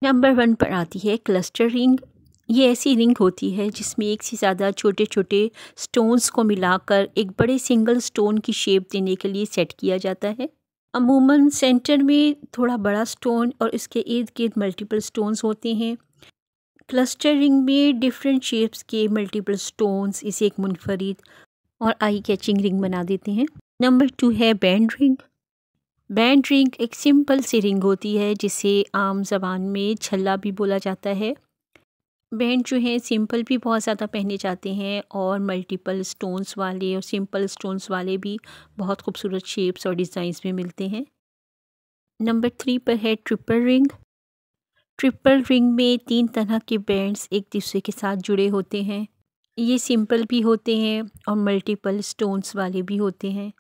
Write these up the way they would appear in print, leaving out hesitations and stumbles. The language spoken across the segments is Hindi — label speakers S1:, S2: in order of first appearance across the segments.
S1: नंबर 1 पर आती है क्लस्टर रिंग। ये ऐसी रिंग होती है जिसमें एक से ज़्यादा छोटे छोटे स्टोन्स को मिलाकर एक बड़े सिंगल स्टोन की शेप देने के लिए सेट किया जाता है। अमूमन सेंटर में थोड़ा बड़ा स्टोन और इसके इर्द गिर्द मल्टीपल स्टोन्स होते हैं। क्लस्टर रिंग में डिफरेंट शेप्स के मल्टीपल स्टोन्स इसे एक मुनफरिद और आई कैचिंग रिंग बना देते हैं। नंबर 2 है बैंड रिंग। बैंड रिंग एक सिंपल सी रिंग होती है जिसे आम ज़बान में छल्ला भी बोला जाता है। बैंड जो है सिंपल भी बहुत ज़्यादा पहने जाते हैं और मल्टीपल स्टोन्स वाले और सिंपल स्टोन्स वाले भी बहुत खूबसूरत शेप्स और डिज़ाइंस में मिलते हैं। नंबर 3 पर है ट्रिपल रिंग। ट्रिपल रिंग में 3 तरह के बैंड्स एक दूसरे के साथ जुड़े होते हैं। ये सिंपल भी होते हैं और मल्टीपल स्टोन्स वाले भी होते हैं।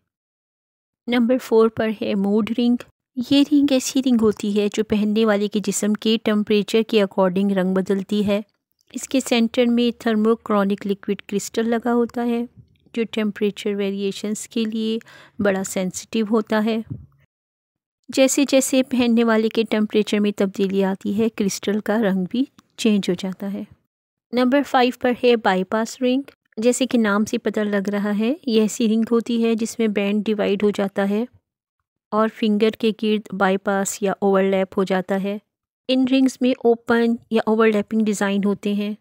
S1: नंबर 4 पर है मूड रिंग। ये रिंग ऐसी रिंग होती है जो पहनने वाले के जिस्म के टेम्परेचर के अकॉर्डिंग रंग बदलती है। इसके सेंटर में थर्मोक्रोनिक लिक्विड क्रिस्टल लगा होता है जो टेम्परेचर वेरिएशंस के लिए बड़ा सेंसिटिव होता है। जैसे जैसे पहनने वाले के टेम्परेचर में तब्दीली आती है क्रिस्टल का रंग भी चेंज हो जाता है। नंबर 5 पर है बाईपास रिंग। जैसे कि नाम से पता लग रहा है यह ऐसी रिंग होती है जिसमें बैंड डिवाइड हो जाता है और फिंगर के गिर्द बाईपास या ओवरलैप हो जाता है। इन रिंग्स में ओपन या ओवरलैपिंग डिज़ाइन होते हैं।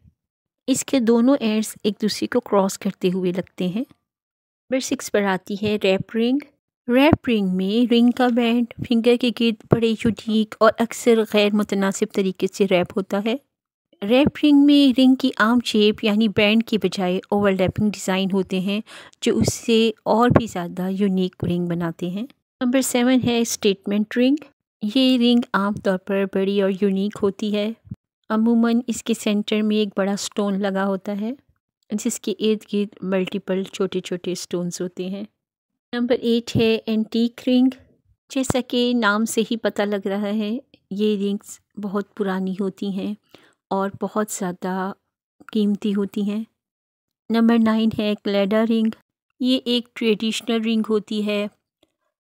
S1: इसके दोनों एंड्स एक दूसरे को क्रॉस करते हुए लगते हैं। नंबर 6 पर आती है रैप रिंग। रैप रिंग में रिंग का बैंड फिंगर के गिर्द बड़े यूनिक और अक्सर गैर मुतनासिब तरीके से रैप होता है। रैप रिंग में रिंग की आम शेप यानी बैंड के बजाय ओवरलैपिंग डिज़ाइन होते हैं जो उससे और भी ज़्यादा यूनिक रिंग बनाते हैं। नंबर 7 है स्टेटमेंट रिंग। ये रिंग आमतौर पर बड़ी और यूनिक होती है। अमूमन इसके सेंटर में एक बड़ा स्टोन लगा होता है जिसके इर्द गिर्द मल्टीपल छोटे छोटे स्टोन्स होते हैं। नंबर 8 है एंटीक रिंग। जैसा कि नाम से ही पता लग रहा है ये रिंग्स बहुत पुरानी होती हैं और बहुत ज़्यादा कीमती होती हैं। नंबर 9 है क्लेडा रिंग। ये एक ट्रेडिशनल रिंग होती है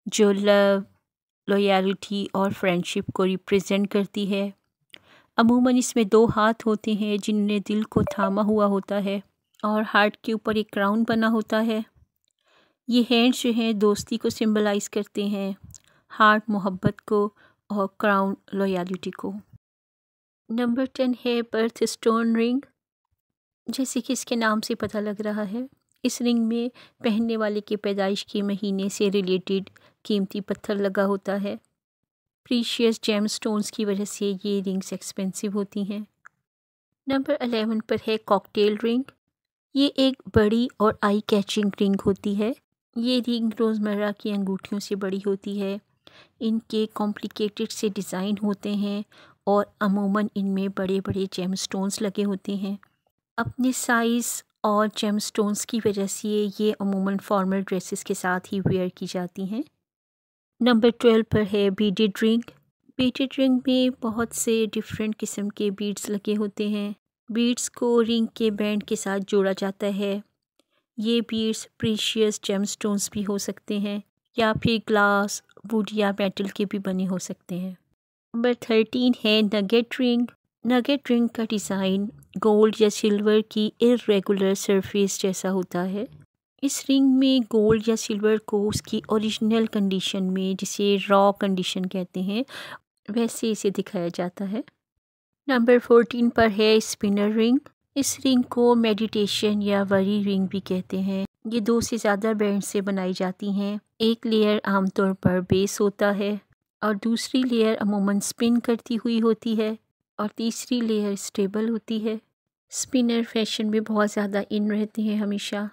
S1: जो लव, लॉयल्टी और फ्रेंडशिप को रिप्रेजेंट करती है। अमूमन इसमें 2 हाथ होते हैं जिनने दिल को थामा हुआ होता है और हार्ट के ऊपर एक क्राउन बना होता है। ये हैंड्स जो हैं दोस्ती को सिंबलाइज करते हैं, हार्ट मोहब्बत को और क्राउन लॉयल्टी को। नंबर 10 है बर्थ स्टोन रिंग। जैसे कि इसके नाम से पता लग रहा है इस रिंग में पहनने वाले के पैदाइश के महीने से रिलेटेड कीमती पत्थर लगा होता है। प्रीशियस जेम स्टोन्स की वजह से ये रिंग्स एक्सपेंसिव होती हैं। नंबर 11 पर है कॉकटेल रिंग। ये एक बड़ी और आई कैचिंग रिंग होती है। ये रिंग रोज़मर्रा की अंगूठियों से बड़ी होती है। इनके कॉम्प्लिकेटेड से डिज़ाइन होते हैं और अमूमन इनमें बड़े बड़े जेम स्टोन्स लगे होते हैं। अपने साइज़ और जेम स्टोन्स की वजह से ये अमूमन फॉर्मल ड्रेसेस के साथ ही वेयर की जाती हैं। नंबर 12 पर है बीडेड रिंग। बीडेड रिंग में बहुत से डिफरेंट किस्म के बीड्स लगे होते हैं। बीड्स को रिंग के बैंड के साथ जोड़ा जाता है। ये बीड्स प्रीशियस जेमस्टोन्स भी हो सकते हैं या फिर ग्लास, वुड या मेटल के भी बने हो सकते हैं। नंबर 13 है नगेट रिंग। नगेट रिंग का डिज़ाइन गोल्ड या सिल्वर की इर्रेगुलर सरफेस जैसा होता है। इस रिंग में गोल्ड या सिल्वर को उसकी ओरिजिनल कंडीशन में, जिसे रॉ कंडीशन कहते हैं, वैसे इसे दिखाया जाता है। नंबर 14 पर है स्पिनर रिंग। इस रिंग को मेडिटेशन या वरी रिंग भी कहते हैं। ये 2 से ज़्यादा बैंड से बनाई जाती हैं। एक लेयर आमतौर पर बेस होता है और दूसरी लेयर अमूमन स्पिन करती हुई होती है और तीसरी लेयर स्टेबल होती है। स्पिनर फैशन में बहुत ज़्यादा इन रहते हैं हमेशा।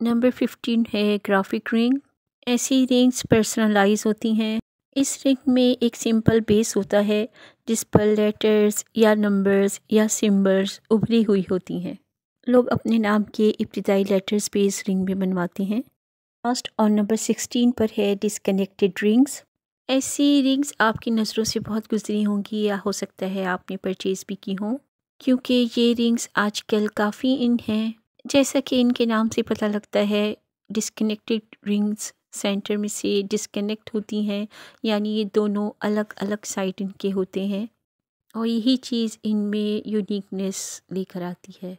S1: नंबर 15 है ग्राफिक रिंग। ऐसी रिंग्स पर्सनलाइज होती हैं। इस रिंग में एक सिंपल बेस होता है जिस पर लेटर्स या नंबर्स या सिम्बल्स उभरी हुई होती हैं। लोग अपने नाम के इब्तिदाई लेटर्स पे इस रिंग में बनवाते हैं। लास्ट और नंबर 16 पर है डिस्कनेक्टेड रिंग्स। ऐसी रिंग्स आपकी नज़रों से बहुत गुजरी होंगी या हो सकता है आपने परचेज़ भी की हों, क्योंकि ये रिंग्स आजकल काफ़ी इन हैं। जैसा कि इनके नाम से पता लगता है डिस्कनेक्टेड रिंग्स सेंटर में से डिस्कनेक्ट होती हैं, यानी ये दोनों अलग अलग साइड इनके होते हैं। और यही चीज़ इनमें यूनिकनेस लेकर आती है।